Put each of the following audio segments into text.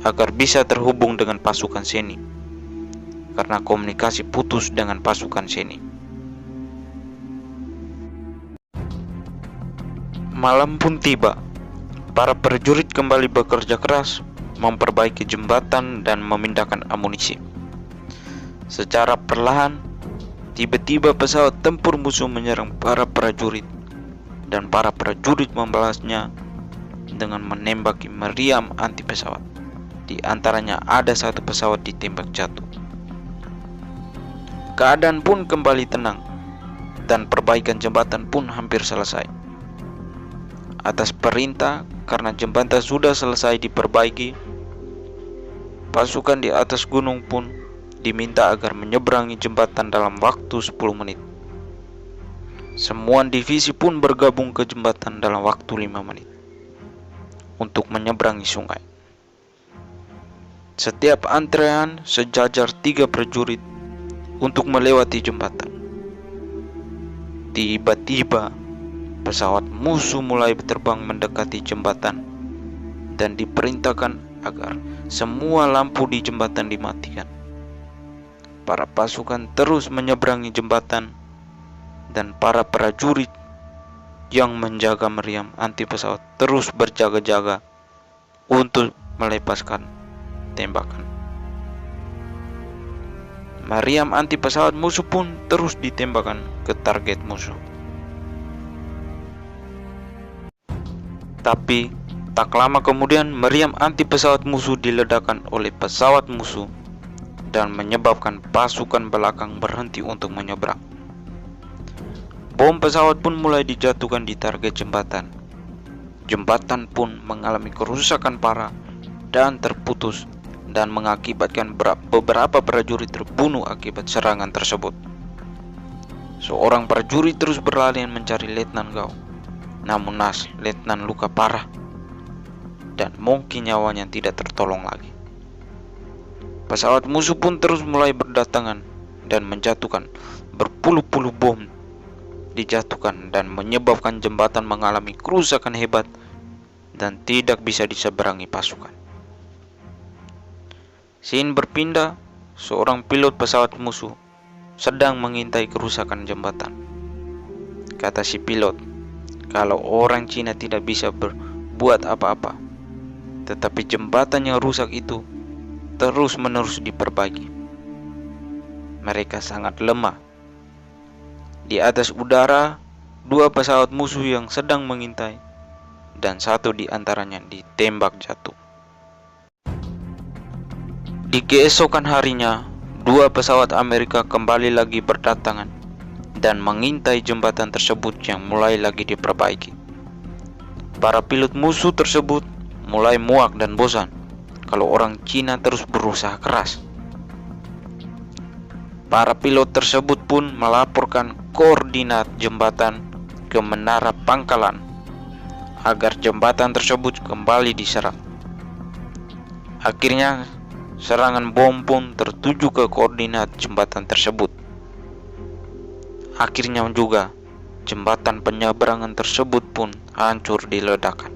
agar bisa terhubung dengan pasukan Sheni, karena komunikasi putus dengan pasukan Sheni. Malam pun tiba. Para prajurit kembali bekerja keras, memperbaiki jembatan dan memindahkan amunisi. Secara perlahan, tiba-tiba pesawat tempur musuh menyerang para prajurit, dan para prajurit membalasnya dengan menembaki meriam anti pesawat. Di antaranya ada satu pesawat ditembak jatuh. Keadaan pun kembali tenang, dan perbaikan jembatan pun hampir selesai. Atas perintah, karena jembatan sudah selesai diperbaiki, pasukan di atas gunung pun diminta agar menyeberangi jembatan dalam waktu 10 menit. Semua divisi pun bergabung ke jembatan dalam waktu 5 menit untuk menyeberangi sungai. Setiap antrean sejajar 3 prajurit untuk melewati jembatan. Tiba-tiba pesawat musuh mulai terbang mendekati jembatan dan diperintahkan agar semua lampu di jembatan dimatikan. Para pasukan terus menyeberangi jembatan dan para prajurit yang menjaga meriam anti pesawat terus berjaga-jaga untuk melepaskan tembakan. Meriam anti pesawat musuh pun terus ditembakkan ke target musuh. Tapi tak lama kemudian meriam anti pesawat musuh diledakkan oleh pesawat musuh dan menyebabkan pasukan belakang berhenti untuk menyeberang. Bom pesawat pun mulai dijatuhkan di target jembatan. Jembatan pun mengalami kerusakan parah dan terputus, dan mengakibatkan beberapa prajurit terbunuh akibat serangan tersebut. Seorang prajurit terus berlari mencari Letnan Gao. Namun Letnan luka parah dan mungkin nyawanya tidak tertolong lagi. Pesawat musuh pun terus mulai berdatangan dan menjatuhkan berpuluh-puluh bom dijatuhkan dan menyebabkan jembatan mengalami kerusakan hebat dan tidak bisa diseberangi pasukan. Scene berpindah, seorang pilot pesawat musuh sedang mengintai kerusakan jembatan. Kata si pilot, kalau orang Cina tidak bisa berbuat apa-apa, tetapi jembatan yang rusak itu terus-menerus diperbaiki. Mereka sangat lemah. Di atas udara, 2 pesawat musuh yang sedang mengintai, dan 1 di antaranya ditembak jatuh. Di keesokan harinya, 2 pesawat Amerika kembali lagi berdatangan dan mengintai jembatan tersebut yang mulai lagi diperbaiki. Para pilot musuh tersebut mulai muak dan bosan kalau orang Cina terus berusaha keras. Para pilot tersebut pun melaporkan koordinat jembatan ke menara pangkalan agar jembatan tersebut kembali diserang. Akhirnya serangan bom pun tertuju ke koordinat jembatan tersebut. Akhirnya juga jembatan penyeberangan tersebut pun hancur diledakkan.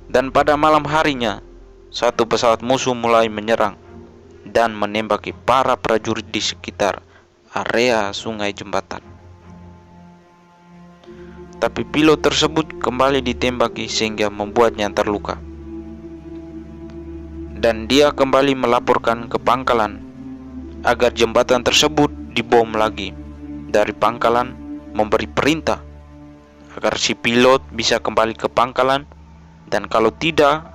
Dan pada malam harinya, 1 pesawat musuh mulai menyerang dan menembaki para prajurit di sekitar area sungai jembatan. Tapi pilot tersebut kembali ditembaki sehingga membuatnya terluka. Dan dia kembali melaporkan ke pangkalan agar jembatan tersebut dibom lagi. Dari pangkalan memberi perintah agar si pilot bisa kembali ke pangkalan, dan kalau tidak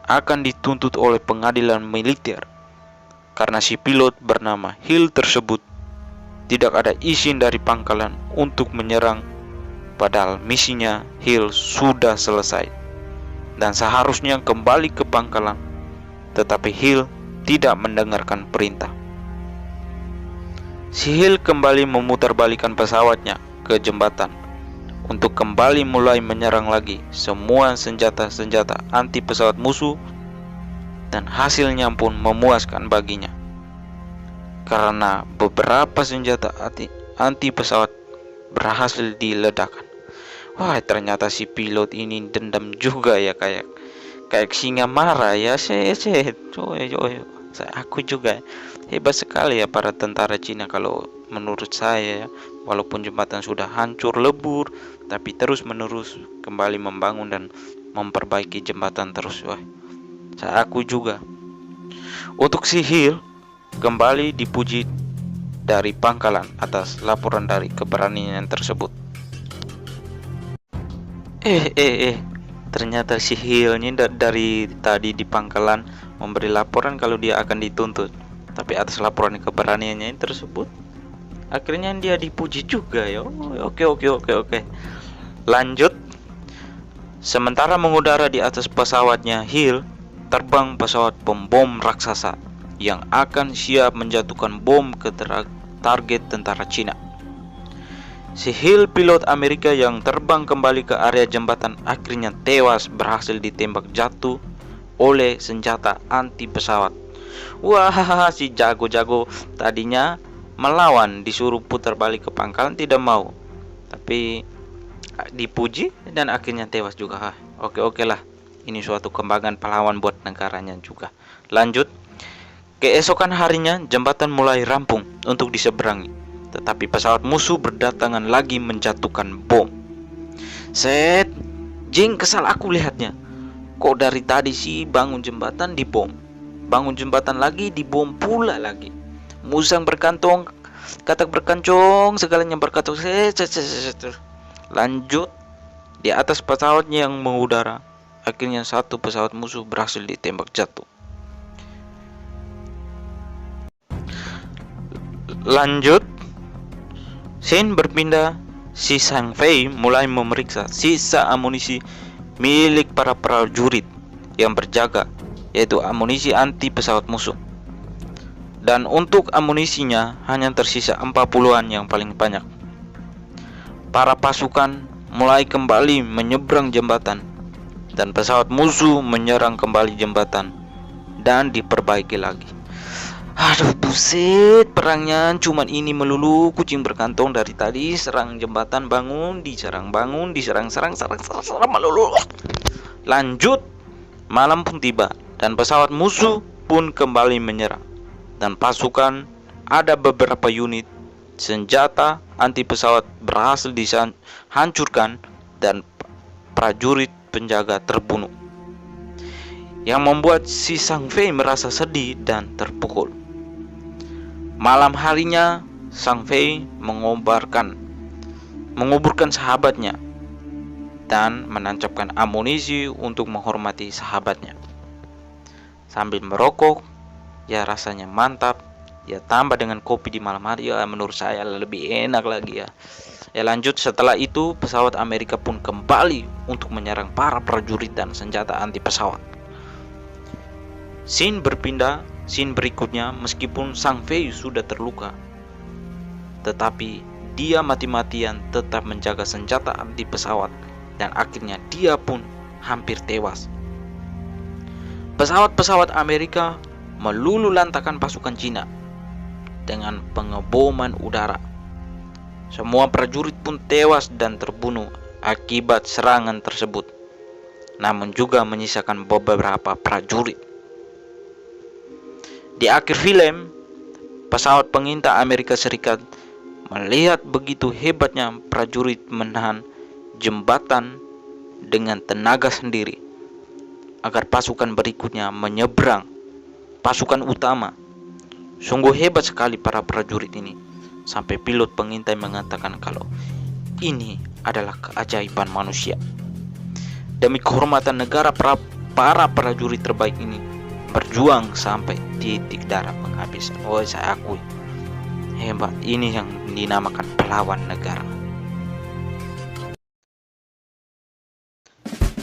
akan dituntut oleh pengadilan militer karena si pilot bernama Hill tersebut tidak ada izin dari pangkalan untuk menyerang, padahal misinya Hill sudah selesai dan seharusnya kembali ke pangkalan, tetapi Hill tidak mendengarkan perintah. Si Hill kembali memutarbalikkan pesawatnya ke jembatan untuk kembali mulai menyerang lagi semua senjata-senjata anti pesawat musuh, dan hasilnya pun memuaskan baginya karena beberapa senjata anti pesawat berhasil diledakkan. Wah, ternyata si pilot ini dendam juga ya kayak singa marah ya. Aku juga hebat sekali ya para tentara Cina kalau menurut saya ya. Walaupun jembatan sudah hancur lebur, tapi terus menerus kembali membangun dan memperbaiki jembatan terus. Wah, aku juga. Untuk si Hill kembali dipuji dari pangkalan atas laporan dari keberanian tersebut. Ternyata si Hill ini dari tadi di pangkalan memberi laporan kalau dia akan dituntut, tapi atas laporan keberaniannya tersebut akhirnya dia dipuji juga ya. Oke. Lanjut. Sementara mengudara di atas pesawatnya Hill, terbang pesawat pembom raksasa yang akan siap menjatuhkan bom ke target tentara Cina. Si Hill, pilot Amerika yang terbang kembali ke area jembatan, akhirnya tewas berhasil ditembak jatuh oleh senjata anti pesawat. Wah, si jago-jago tadinya melawan, disuruh putar balik ke pangkalan tidak mau, tapi dipuji dan akhirnya tewas juga. Oke lah, ini suatu kebanggaan pahlawan buat negaranya juga. Lanjut. Keesokan harinya jembatan mulai rampung untuk diseberangi, tetapi pesawat musuh berdatangan lagi menjatuhkan bom. Jing, kesal aku lihatnya. Kok dari tadi sih bangun jembatan dibom, bangun jembatan lagi dibom pula lagi. Musang berkantong, katak berkancong, segalanya berkantong. Lanjut, di atas pesawatnya yang mengudara, akhirnya satu pesawat musuh berhasil ditembak jatuh. Lanjut, scene berpindah. Si Sang Fei mulai memeriksa sisa amunisi milik para prajurit yang berjaga, yaitu amunisi anti pesawat musuh. Dan untuk amunisinya hanya tersisa 40-an yang paling banyak. Para pasukan mulai kembali menyeberang jembatan, dan pesawat musuh menyerang kembali jembatan dan diperbaiki lagi. Aduh, buset, perangnya cuman ini melulu. Kucing berkantong dari tadi serang jembatan, bangun, diserang serang melulu. Lanjut, malam pun tiba dan pesawat musuh pun kembali menyerang, dan pasukan ada beberapa unit senjata anti pesawat berhasil dihancurkan dan prajurit penjaga terbunuh, yang membuat si Sang Fei merasa sedih dan terpukul. Malam harinya, Sang Fei menguburkan sahabatnya dan menancapkan amunisi untuk menghormati sahabatnya. Sambil merokok, ya rasanya mantap. Ya tambah dengan kopi di malam hari, ya menurut saya lebih enak lagi ya. Ya lanjut, setelah itu pesawat Amerika pun kembali untuk menyerang para prajurit dan senjata anti pesawat. Scene berikutnya, meskipun Sang Fei sudah terluka, tetapi dia mati-matian tetap menjaga senjata anti pesawat, dan akhirnya dia pun hampir tewas. Pesawat-pesawat Amerika melulu lantakan pasukan Cina dengan pengeboman udara. Semua prajurit pun tewas dan terbunuh akibat serangan tersebut, namun juga menyisakan beberapa prajurit. Di akhir film, pesawat pengintai Amerika Serikat melihat begitu hebatnya prajurit menahan jembatan dengan tenaga sendiri agar pasukan berikutnya menyeberang pasukan utama. Sungguh hebat sekali para prajurit ini, sampai pilot pengintai mengatakan kalau ini adalah keajaiban manusia. Demi kehormatan negara, para prajurit terbaik ini berjuang sampai titik darah penghabisan. Oh, saya akui hebat. Ini yang dinamakan pahlawan negara.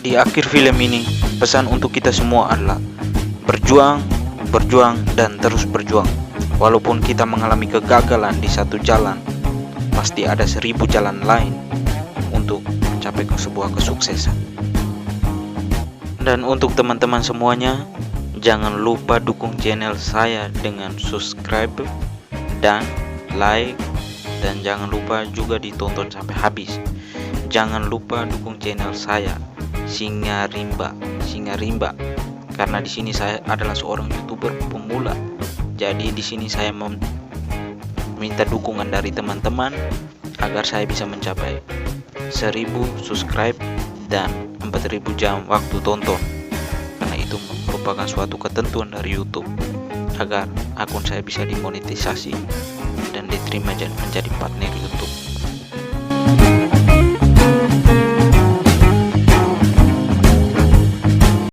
Di akhir film ini, pesan untuk kita semua adalah berjuang, dan terus berjuang. Walaupun kita mengalami kegagalan di satu jalan, pasti ada 1000 jalan lain untuk mencapai sebuah kesuksesan. Dan untuk teman-teman semuanya, jangan lupa dukung channel saya dengan subscribe dan like, dan jangan lupa juga ditonton sampai habis. Jangan lupa dukung channel saya, Singa Rimba sepertinya rimba, karena di sini saya adalah seorang YouTuber pemula. Jadi di sini saya meminta dukungan dari teman-teman agar saya bisa mencapai 1000 subscribe dan 4000 jam waktu tonton, karena itu merupakan suatu ketentuan dari YouTube agar akun saya bisa dimonetisasi dan diterima menjadi partner YouTube.